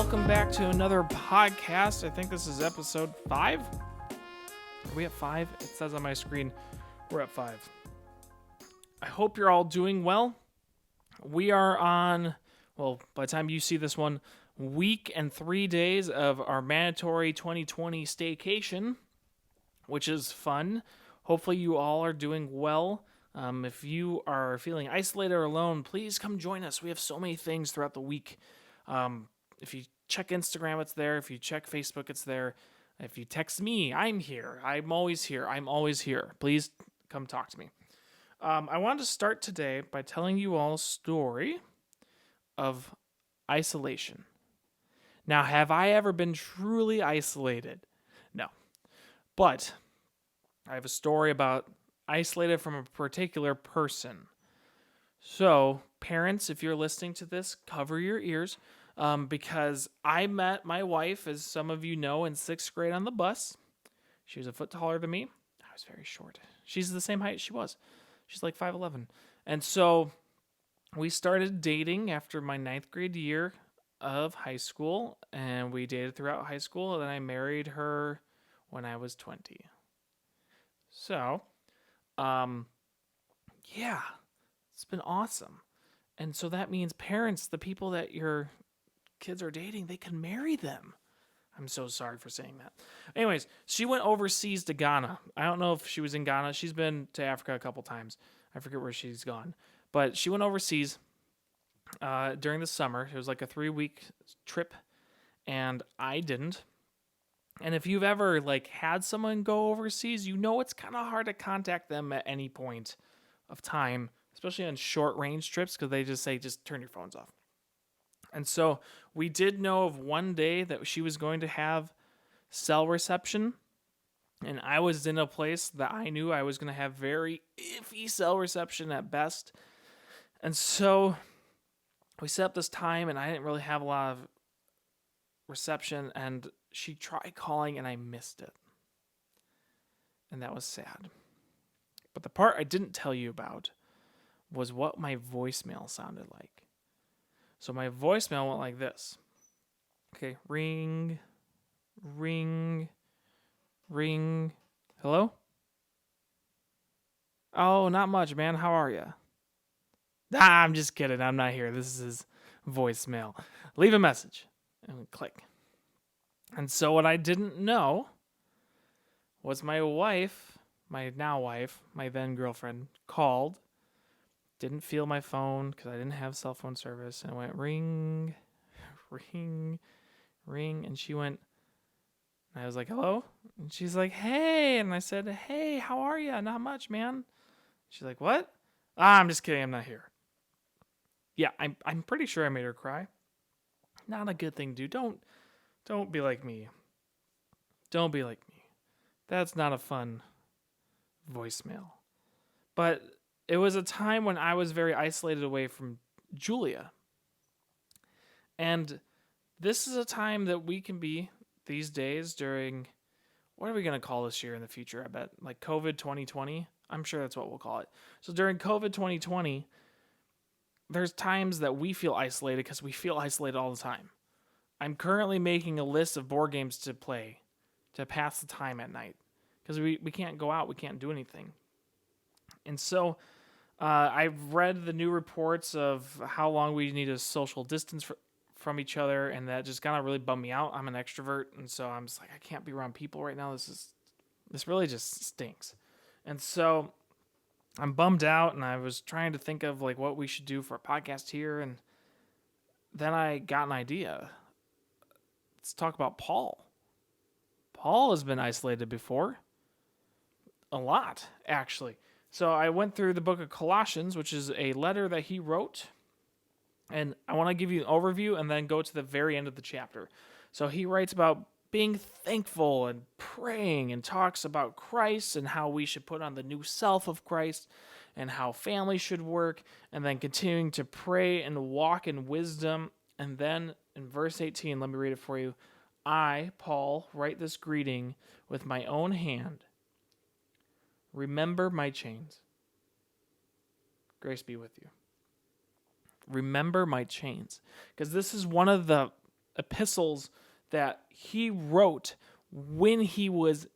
welcome back to another podcast. I think this is episode 5. Are we at 5? It says on my screen we're at 5. I hope you're all doing well. We are on, well, by the time you see this one, week and 3 days of our mandatory 2020 staycation, which is fun. Hopefully you all are doing well. If you are feeling isolated or alone, please come join us. We have so many things throughout the week. If you check Instagram, it's there. If you check Facebook, it's there. If you text me, I'm here. I'm always here. I'm always here. Please come talk to me. I wanted to start today by telling you all a story of isolation. Now, have I ever been truly isolated? No. But I have a story about isolated from a particular person. So, parents, if you're listening to this, cover your ears. Because I met my wife, as some of you know, in 6th grade on the bus. She was a foot taller than me. I was very short. She's the same height she was. She's like 5'11". And so we started dating after my 9th grade year of high school, and we dated throughout high school, and then I married her when I was 20. So, yeah, it's been awesome. And so that means parents, the people that your kids are dating, they can marry them. I'm so sorry for saying that. Anyways, she went overseas to Ghana. I don't know if she was in Ghana. She's been to Africa a couple times. I forget where she's gone. But she went overseas during the summer. It was like a 3-week trip, and I didn't. And if you've ever had someone go overseas, you know it's kind of hard to contact them at any point of time, especially on short range trips, because they just say, just turn your phones off. And so we did know of one day that she was going to have cell reception, and I was in a place that I knew I was going to have very iffy cell reception at best. And so we set up this time, and I didn't really have a lot of reception, and she tried calling, and I missed it. And that was sad. But the part I didn't tell you about was what my voicemail sounded like. So my voicemail went like this. Okay, ring, ring, ring. Hello? Oh, not much, man. How are you? I'm just kidding. I'm not here. This is his voicemail. Leave a message. And click. And so what I didn't know was my wife, my now wife, my then girlfriend, called. Didn't feel my phone because I didn't have cell phone service. And it went ring, ring, ring. And she went, and I was like, hello? And she's like, hey. And I said, hey, how are you? Not much, man. She's like, what? I'm just kidding. I'm not here. Yeah, I'm pretty sure I made her cry. Not a good thing to do. Don't be like me. Don't be like me. That's not a fun voicemail. But it was a time when I was very isolated away from Julia. And this is a time that we can be these days during, what are we going to call this year in the future? I bet like COVID 2020. I'm sure that's what we'll call it. So during COVID 2020, there's times that we feel isolated because we feel isolated all the time. I'm currently making a list of board games to play to pass the time at night because we can't go out. We can't do anything. And so I've read the new reports of how long we need a social distance from each other, and that just kind of really bummed me out. I'm an extrovert, and so I'm just like, I can't be around people right now. This really just stinks. And so I'm bummed out, and I was trying to think of what we should do for a podcast here, and then I got an idea. Let's talk about Paul. Paul has been isolated before. A lot, actually. So I went through the book of Colossians, which is a letter that he wrote. And I want to give you an overview and then go to the very end of the chapter. So he writes about being thankful and praying and talks about Christ and how we should put on the new self of Christ and how family should work, and then continuing to pray and walk in wisdom. And then in verse 18, let me read it for you. I, Paul, write this greeting with my own hand. Remember my chains. Grace be with you. Remember my chains. Because this is one of the epistles that he wrote when he was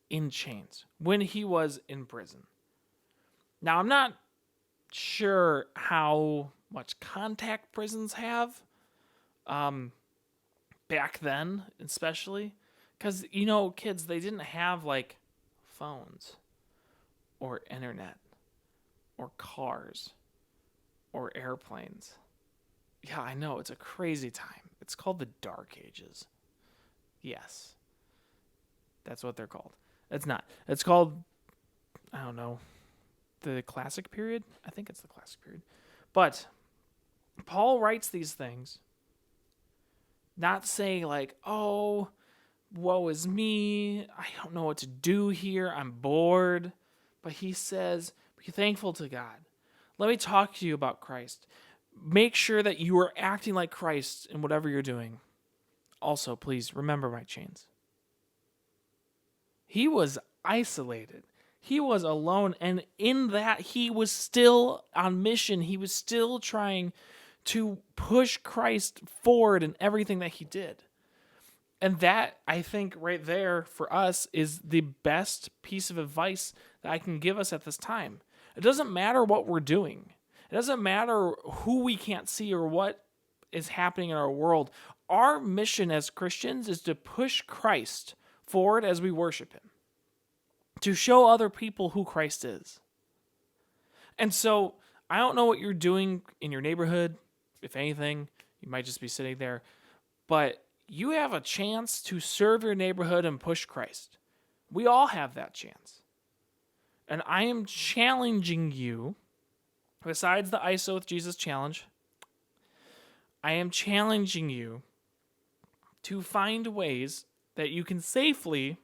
in chains, when he was in prison. Now, I'm not sure how much contact prisons have back then, especially. Because, kids, they didn't have, like, phones or internet or cars or airplanes. Yeah, I know. It's a crazy time. It's called the Dark Ages. Yes. That's what they're called. It's not. It's called, I don't know, the Classic Period? I think it's the Classic Period. But Paul writes these things not saying like, oh, woe is me. I don't know what to do here. I'm bored. But he says, be thankful to God. Let me talk to you about Christ. Make sure that you are acting like Christ in whatever you're doing. Also, please remember my chains. He was isolated. He was alone. And in that, he was still on mission. He was still trying to push Christ forward in everything that he did. And that, I think, right there for us is the best piece of advice that I can give us at this time. It doesn't matter what we're doing. It doesn't matter who we can't see or what is happening in our world. Our mission as Christians is to push Christ forward as we worship him, to show other people who Christ is. And so, I don't know what you're doing in your neighborhood. If anything, you might just be sitting there. But you have a chance to serve your neighborhood and push Christ. We all have that chance. And I am challenging you, besides the ISO with Jesus challenge, I am challenging you to find ways that you can safely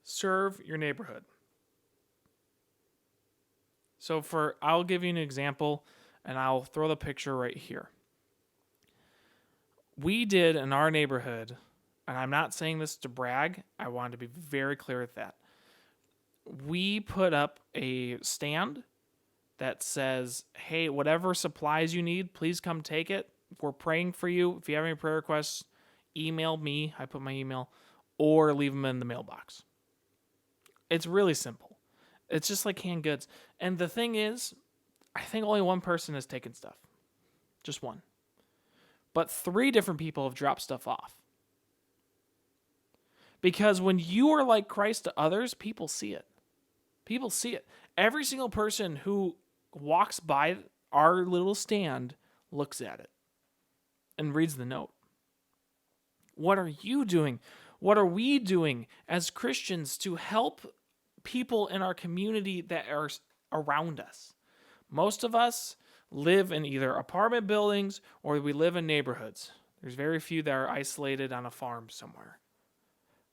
serve your neighborhood. So I'll give you an example, and I'll throw the picture right here. We did in our neighborhood, and I'm not saying this to brag, I want to be very clear with that. We put up a stand that says, hey, whatever supplies you need, please come take it. We're praying for you. If you have any prayer requests, email me. I put my email, or leave them in the mailbox. It's really simple. It's just like canned goods. And the thing is, I think only one person has taken stuff. Just one. But 3 different people have dropped stuff off. Because when you are like Christ to others, people see it. People see it. Every single person who walks by our little stand looks at it and reads the note. What are you doing? What are we doing as Christians to help people in our community that are around us? Most of us live in either apartment buildings or we live in neighborhoods. There's very few that are isolated on a farm somewhere.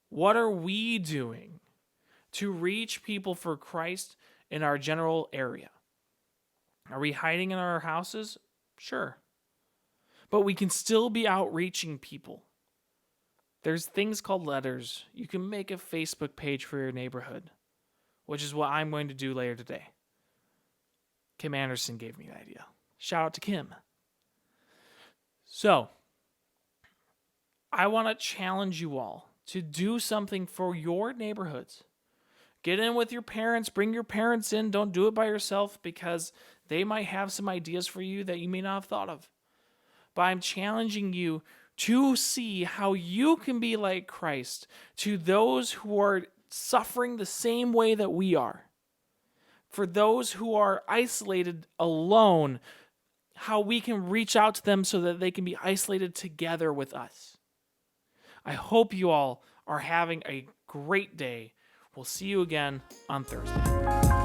What are we doing to reach people for Christ in our general area? Are we hiding in our houses? Sure. But we can still be outreaching people. There's things called letters. You can make a Facebook page for your neighborhood, which is what I'm going to do later today. Kim Anderson gave me the idea. Shout out to Kim. So, I want to challenge you all to do something for your neighborhoods. Get in with your parents. Bring your parents in. Don't do it by yourself because they might have some ideas for you that you may not have thought of. But I'm challenging you to see how you can be like Christ to those who are suffering the same way that we are. For those who are isolated alone, how we can reach out to them so that they can be isolated together with us. I hope you all are having a great day. We'll see you again on Thursday.